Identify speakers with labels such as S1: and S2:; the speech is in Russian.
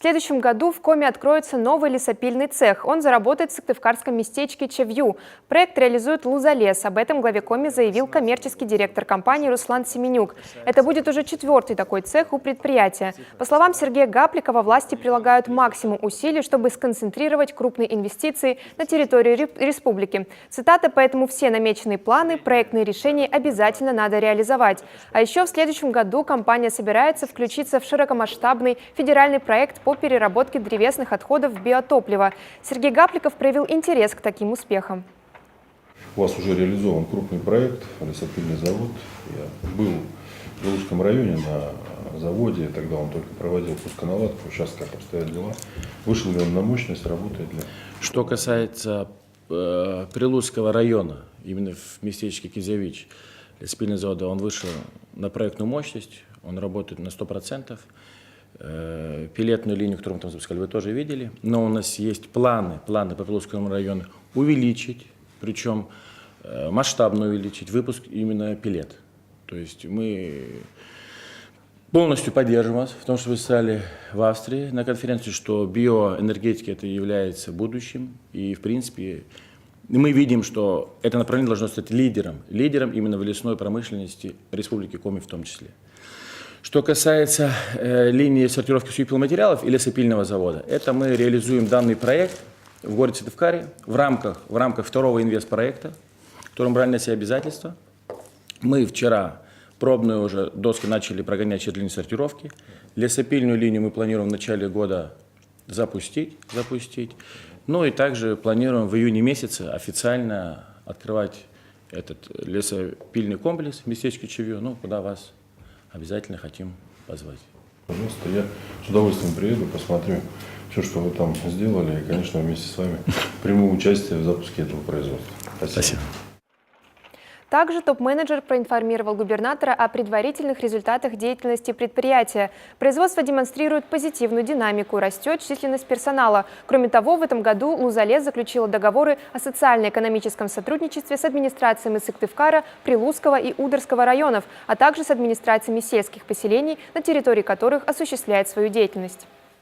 S1: В следующем году в Коми откроется новый лесопильный цех. Он заработает в сыктывкарском местечке Чевью. Проект реализует Лузалес. Об этом главе Коми заявил коммерческий директор компании Руслан Семенюк. Это будет уже 4-й такой цех у предприятия. По словам Сергея Гапликова, власти прилагают максимум усилий, чтобы сконцентрировать крупные инвестиции на территории республики. Цитата: «Поэтому все намеченные планы, проектные решения обязательно надо реализовать». А еще в следующем году компания собирается включиться в широкомасштабный федеральный проект по переработке древесных отходов в биотопливо. Сергей Гапликов проявил интерес к таким успехам.
S2: У вас уже реализован крупный проект, лесопильный завод. Я был в Белужском районе на заводе, тогда он только проводил пусконаладку. Сейчас как обстоят дела? Вышел ли он на мощность, работает ли?
S3: Что касается Прилузского района, именно в местечке Кизявич, лесопильный завод, он вышел на проектную мощность, он работает на 100%. Пилетную линию, которую мы там запускали, вы тоже видели. Но у нас есть планы по Прилузскому району увеличить, причем масштабно увеличить выпуск именно пилет. То есть мы полностью поддерживаем вас в том, что вы сказали в Австрии на конференции, что биоэнергетика это является будущим. И в принципе мы видим, что это направление должно стать лидером именно в лесной промышленности Республики Коми в том числе. Что касается линии сортировки сухих и лесопильного завода, это мы реализуем данный проект в городе Сыктывкаре в рамках второго инвестпроекта, в котором брали на себя обязательства. Мы вчера пробную уже доски начали прогонять через линию сортировки. Лесопильную линию мы планируем в начале года запустить. Ну и также планируем в июне месяце официально открывать этот лесопильный комплекс в местечке Чевью, ну, куда вас обязательно хотим позвать.
S2: Пожалуйста, я с удовольствием приеду, посмотрю все, что вы там сделали, и, конечно, вместе с вами приму участие в запуске этого производства.
S3: Спасибо.
S1: Также топ-менеджер проинформировал губернатора о предварительных результатах деятельности предприятия. Производство демонстрирует позитивную динамику, растет численность персонала. Кроме того, в этом году Лузалес заключила договоры о социально-экономическом сотрудничестве с администрациями Сыктывкара, Прилузского и Ударского районов, а также с администрациями сельских поселений, на территории которых осуществляет свою деятельность.